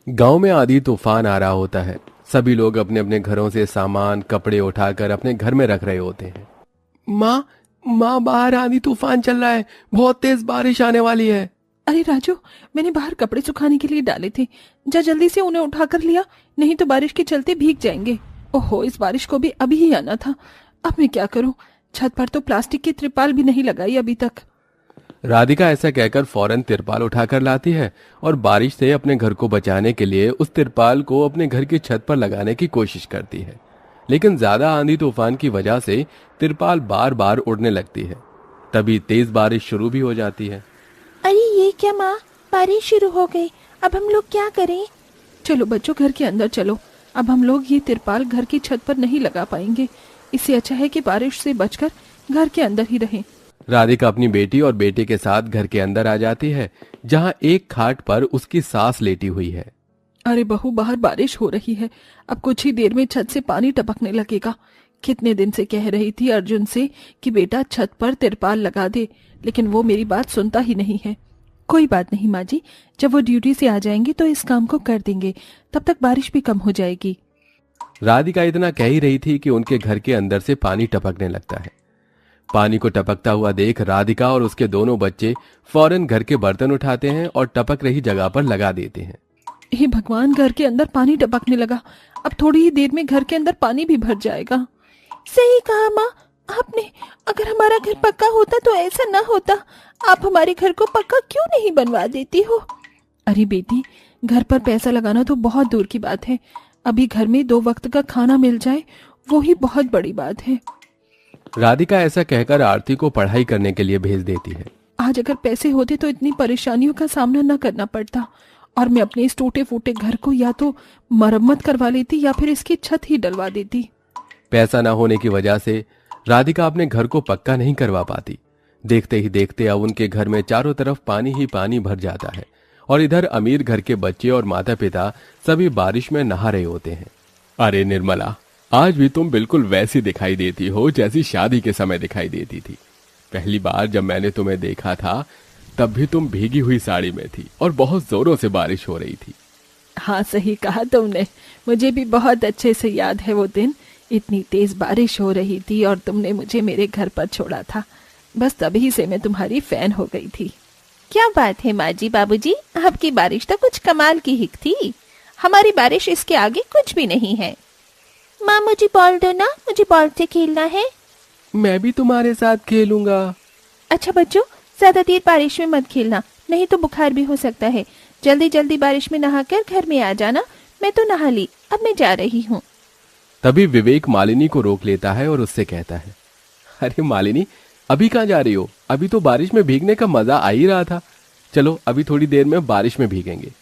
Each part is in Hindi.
गांव में आंधी तूफान आ रहा होता है। सभी लोग अपने अपने घरों से सामान कपड़े उठाकर अपने घर में रख रहे होते हैं। माँ माँ, बाहर आंधी तूफान चल रहा है, बहुत तेज बारिश आने वाली है। अरे राजू, मैंने बाहर कपड़े सुखाने के लिए डाले थे, जा जल्दी से उन्हें उठाकर लिया, नहीं तो बारिश के चलते भीग जाएंगे। ओहो, इस बारिश को भी अभी ही आना था। अब मैं क्या करूं? छत पर तो प्लास्टिक की त्रिपाल भी नहीं लगाई अभी तक। राधिका ऐसा कहकर फौरन तिरपाल उठाकर लाती है और बारिश से अपने घर को बचाने के लिए उस तिरपाल को अपने घर की छत पर लगाने की कोशिश करती है। लेकिन ज्यादा आंधी तूफान की वजह से तिरपाल बार बार उड़ने लगती है। तभी तेज बारिश शुरू भी हो जाती है। अरे ये क्या माँ, बारिश शुरू हो गई, अब हम लोग क्या करें? चलो बच्चों, घर के अंदर चलो। अब हम लोग ये तिरपाल घर की छत पर नहीं लगा पाएंगे। इससे अच्छा है कि बारिश से बचकर घर के अंदर ही रहें। राधिका अपनी बेटी और बेटे के साथ घर के अंदर आ जाती है, जहां एक खाट पर उसकी सास लेटी हुई है। अरे बहू, बाहर बारिश हो रही है, अब कुछ ही देर में छत से पानी टपकने लगेगा। कितने दिन से कह रही थी अर्जुन से कि बेटा छत पर तिरपाल लगा दे, लेकिन वो मेरी बात सुनता ही नहीं है। कोई बात नहीं माँ जी, जब वो ड्यूटी से आ जाएंगे तो इस काम को कर देंगे, तब तक बारिश भी कम हो जाएगी। राधिका इतना कह ही रही थी कि उनके घर के अंदर से पानी टपकने लगता है। पानी को टपकता हुआ देख राधिका और उसके दोनों बच्चे फौरन घर के बर्तन उठाते हैं और टपक रही जगह पर लगा देते हैं। हे भगवान, घर के अंदर पानी टपकने लगा। अब थोड़ी ही देर में घर के अंदर पानी भी भर जाएगा। सही कहा माँ आपने, अगर हमारा घर पक्का होता तो ऐसा ना होता। आप हमारे घर को पक्का क्यों नहीं बनवा देती हो? अरे बेटी, घर पर पैसा लगाना तो बहुत दूर की बात है। अभी घर में 2 वक्त का खाना मिल जाए, वो ही बहुत बड़ी बात है। राधिका ऐसा कहकर आरती को पढ़ाई करने के लिए भेज देती है। आज अगर पैसे होते तो इतनी परेशानियों का सामना न करना पड़ता, और मैं अपने इस टूटे फूटे घर को या तो मरम्मत करवा लेती या फिर इसकी छत ही डलवा देती। पैसा न होने की वजह से राधिका अपने घर को पक्का नहीं करवा पाती। देखते ही देखते अब उनके घर में चारों तरफ पानी ही पानी भर जाता है और इधर अमीर घर के बच्चे और माता पिता सभी बारिश में नहा रहे होते हैं। अरे निर्मला, आज भी तुम बिल्कुल वैसी दिखाई देती हो जैसी शादी के समय दिखाई देती थी। पहली बार जब मैंने तुम्हें देखा था तब भी तुम भीगी हुई साड़ी में थी और बहुत जोरों से बारिश हो रही थी। हाँ, सही कहा तुमने, मुझे भी बहुत अच्छे से याद है वो दिन। इतनी तेज बारिश हो रही थी और तुमने मुझे मेरे घर पर छोड़ा था। बस तभी से मैं तुम्हारी फैन हो गई थी। क्या बात है माँ जी, बाबूजी, आपकी बारिश तो कुछ कमाल की हिक थी। हमारी बारिश इसके आगे कुछ भी नहीं है। माँ मुझे बॉल दो ना, मुझे बॉल से खेलना है। मैं भी तुम्हारे साथ खेलूंगा। अच्छा बच्चों, ज्यादा देर बारिश में मत खेलना, नहीं तो बुखार भी हो सकता है। जल्दी जल्दी बारिश में नहाकर घर में आ जाना। मैं तो नहा ली, अब मैं जा रही हूँ। तभी विवेक मालिनी को रोक लेता है और उससे कहता है, अरे मालिनी, अभी कहाँ जा रही हो? अभी तो बारिश में भीगने का मजा आ ही रहा था। चलो अभी थोड़ी देर में बारिश में भीगेंगे।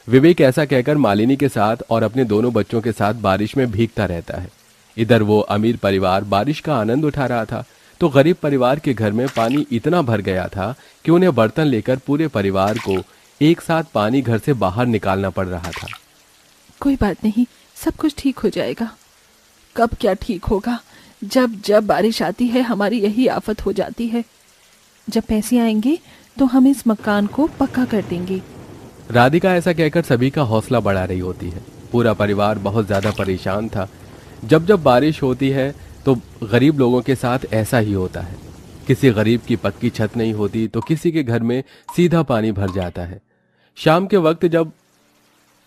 विवेक ऐसा कहकर मालिनी के साथ और अपने दोनों बच्चों के साथ बारिश में भीगता रहता है। इधर वो अमीर परिवार बारिश का आनंद उठा रहा था, तो गरीब परिवार के घर में पानी इतना भर गया था कि उन्हें बर्तन लेकर पूरे परिवार को एक साथ पानी घर से बाहर निकालना पड़ रहा था। कोई बात नहीं, सब कुछ ठीक हो जाएगा। कब क्या ठीक होगा? जब जब बारिश आती है हमारी यही आफत हो जाती है। जब पैसे आएंगे तो हम इस मकान को पक्का कर देंगे। राधिका ऐसा कहकर सभी का हौसला बढ़ा रही होती है। पूरा परिवार बहुत ज्यादा परेशान था। जब जब बारिश होती है तो गरीब लोगों के साथ ऐसा ही होता है। किसी गरीब की पक्की छत नहीं होती तो किसी के घर में सीधा पानी भर जाता है। शाम के वक्त जब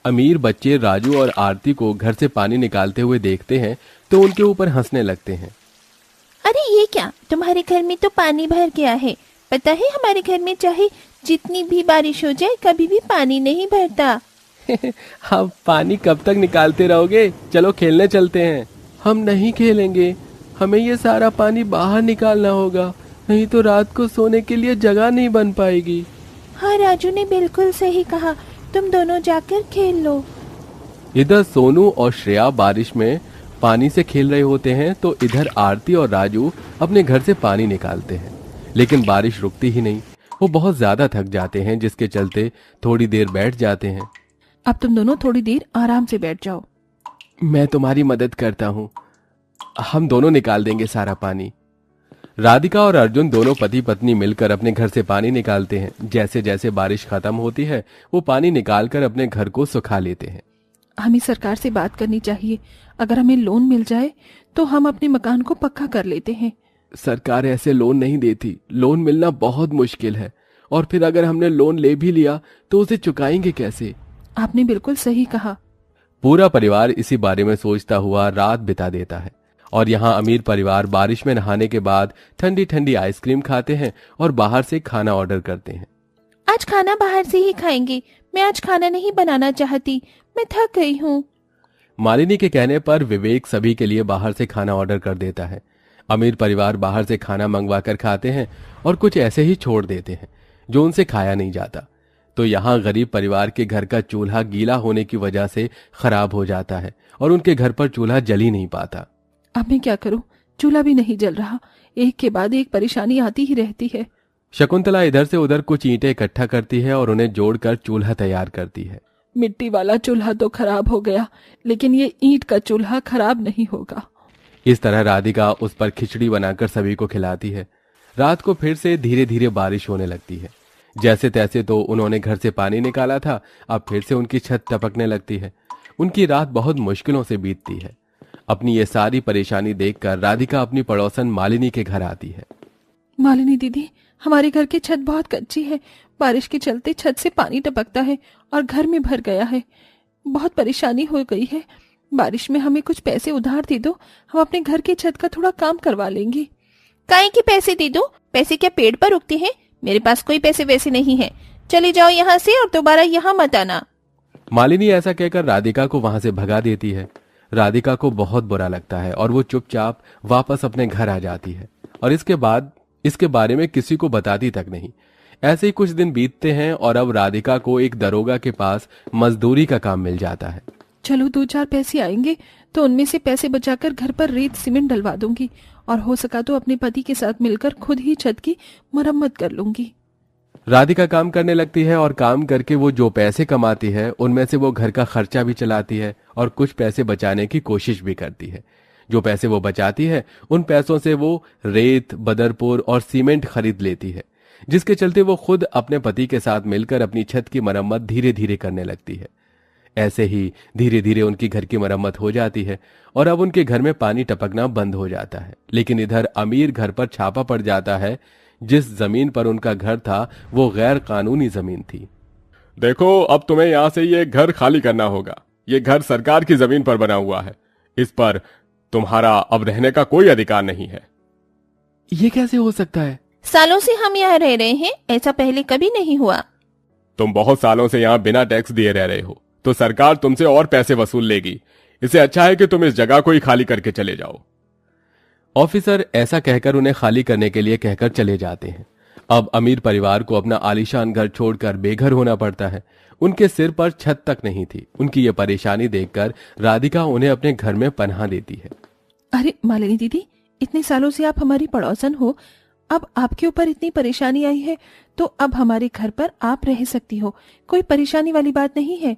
अमीर बच्चे राजू और आरती को घर से पानी निकालते हुए देखते हैं तो उनके ऊपर हंसने लगते हैं। अरे ये क्या, तुम्हारे घर में तो पानी भर गया है। पता है हमारे घर में चाहे जितनी भी बारिश हो जाए कभी भी पानी नहीं भरता। हम पानी कब तक निकालते रहोगे? चलो खेलने चलते हैं। हम नहीं खेलेंगे, हमें ये सारा पानी बाहर निकालना होगा, नहीं तो रात को सोने के लिए जगह नहीं बन पाएगी। हाँ, राजू ने बिल्कुल सही कहा, तुम दोनों जाकर खेल लो। इधर सोनू और श्रेया बारिश में पानी से खेल रहे होते हैं तो इधर आरती और राजू अपने घर से पानी निकालते हैं, लेकिन बारिश रुकती ही नहीं। वो बहुत ज्यादा थक जाते हैं, जिसके चलते थोड़ी देर बैठ जाते हैं। अब तुम दोनों थोड़ी देर आराम से बैठ जाओ। मैं तुम्हारी मदद करता हूँ, हम दोनों निकाल देंगे सारा पानी। राधिका और अर्जुन दोनों पति पत्नी मिलकर अपने घर से पानी निकालते हैं। जैसे जैसे बारिश खत्म होती है वो पानी निकालकर अपने घर को सुखा लेते हैं। हमें सरकार से बात करनी चाहिए। अगर हमें लोन मिल जाए तो हम अपने मकान को पक्का कर लेते हैं। सरकार ऐसे लोन नहीं देती, लोन मिलना बहुत मुश्किल है। और फिर अगर हमने लोन ले भी लिया तो उसे चुकाएंगे कैसे? आपने बिल्कुल सही कहा। पूरा परिवार इसी बारे में सोचता हुआ रात बिता देता है। और यहाँ अमीर परिवार बारिश में नहाने के बाद ठंडी ठंडी आइसक्रीम खाते हैं और बाहर से खाना ऑर्डर करते हैं। आज खाना बाहर से ही खाएंगे, मैं आज खाना नहीं बनाना चाहती, मैं थक गई हूँ। मालिनी के कहने पर विवेक सभी के लिए बाहर से खाना ऑर्डर कर देता है। अमीर परिवार बाहर से खाना मंगवा कर खाते हैं और कुछ ऐसे ही छोड़ देते हैं जो उनसे खाया नहीं जाता। तो यहाँ गरीब परिवार के घर का चूल्हा गीला होने की वजह से खराब हो जाता है और उनके घर पर चूल्हा जल ही नहीं पाता। अब मैं क्या करूं? चूल्हा भी नहीं जल रहा। एक के बाद एक परेशानी आती ही रहती है। शकुंतला इधर से उधर कुछ ईंटें इकट्ठा करती है और उन्हें जोड़कर चूल्हा तैयार करती है। मिट्टी वाला चूल्हा तो खराब हो गया, लेकिन ये ईंट का चूल्हा खराब नहीं होगा। इस तरह राधिका उस पर खिचड़ी बनाकर सभी को खिलाती है। रात को फिर से धीरे धीरे बारिश होने लगती है। जैसे तैसे तो उन्होंने घर से पानी निकाला था, अब फिर से उनकी छत टपकने लगती है। उनकी रात बहुत मुश्किलों से बीतती है। अपनी ये सारी परेशानी देखकर राधिका अपनी पड़ोसन मालिनी के घर आती है। मालिनी दीदी, हमारे घर की छत बहुत कच्ची है। बारिश के चलते छत से पानी टपकता है और घर में भर गया है। बहुत परेशानी हो गई है। बारिश में हमें कुछ पैसे उधार दे दो, हम अपने घर की छत का थोड़ा काम करवा लेंगे। काहे के पैसे दे दो? पैसे क्या पेड़ पर उगते हैं? मेरे पास कोई पैसे वैसे नहीं है। चले जाओ यहाँ से और दोबारा यहाँ मत आना। मालिनी ऐसा कहकर राधिका को वहां से भगा देती है। राधिका को बहुत बुरा लगता है और वो चुपचाप वापस अपने घर आ जाती है और इसके बाद इसके बारे में किसी को बताती तक नहीं। ऐसे ही कुछ दिन बीतते हैं और अब राधिका को एक दरोगा के पास मजदूरी का काम मिल जाता है। चलो 2-4 पैसे आएंगे तो उनमें से पैसे बचाकर घर पर रेत सीमेंट डलवा दूंगी और हो सका तो अपने पति के साथ मिलकर खुद ही छत की मरम्मत कर लूंगी। राधिका काम करने लगती है और काम करके वो जो पैसे कमाती है उनमें से वो घर का खर्चा भी चलाती है और कुछ पैसे बचाने की कोशिश भी करती है। जो पैसे वो बचाती है उन पैसों से वो रेत, बदरपुर और सीमेंट खरीद लेती है, जिसके चलते वो खुद अपने पति के साथ मिलकर अपनी छत की मरम्मत धीरे धीरे करने लगती है। ऐसे ही धीरे धीरे उनकी घर की मरम्मत हो जाती है और अब उनके घर में पानी टपकना बंद हो जाता है। लेकिन इधर अमीर घर पर छापा पड़ जाता है। जिस जमीन पर उनका घर था वो गैर कानूनी जमीन थी। देखो, अब तुम्हें यहाँ से ये घर खाली करना होगा। ये घर सरकार की जमीन पर बना हुआ है, इस पर तुम्हारा अब रहने का कोई अधिकार नहीं है। ये कैसे हो सकता है? सालों से हम यहाँ रह रहे हैं, ऐसा पहले कभी नहीं हुआ। तुम बहुत सालों से यहाँ बिना टैक्स दिए रह रहे हो, तो सरकार तुमसे और पैसे वसूल लेगी। इससे अच्छा है कि तुम इस जगह को ही खाली करके चले जाओ। ऑफिसर ऐसा कहकर उन्हें खाली करने के लिए कहकर चले जाते हैं। अब अमीर परिवार को अपना आलीशान घर छोड़कर बेघर होना पड़ता है। उनके सिर पर छत तक नहीं थी। उनकी ये परेशानी देखकर राधिका उन्हें अपने घर में पनाह देती है। अरे मालिनी दीदी, इतने सालों से आप हमारी पड़ोसन हो, अब आपके ऊपर इतनी परेशानी आई है तो अब हमारे घर पर आप रह सकती हो, कोई परेशानी वाली बात नहीं है।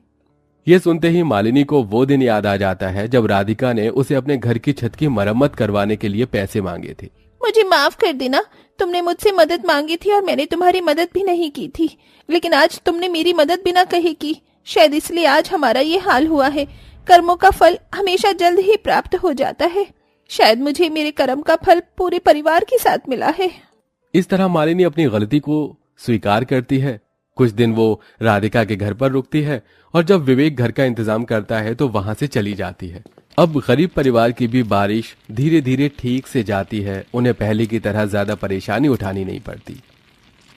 ये सुनते ही मालिनी को वो दिन याद आ जाता है जब राधिका ने उसे अपने घर की छत की मरम्मत करवाने के लिए पैसे मांगे थे। मुझे माफ कर देना, तुमने मुझसे मदद मांगी थी और मैंने तुम्हारी मदद भी नहीं की थी, लेकिन आज तुमने मेरी मदद बिना कहे की, शायद इसलिए आज हमारा ये हाल हुआ है। कर्मों का फल हमेशा जल्द ही प्राप्त हो जाता है। शायद मुझे मेरे कर्म का फल पूरे परिवार के साथ मिला है। इस तरह मालिनी अपनी गलती को स्वीकार करती है। कुछ दिन वो राधिका के घर पर रुकती है और जब विवेक घर का इंतजाम करता है तो वहां से चली जाती है। अब गरीब परिवार की भी बारिश धीरे धीरे ठीक से जाती है। उन्हें पहले की तरह ज्यादा परेशानी उठानी नहीं पड़ती।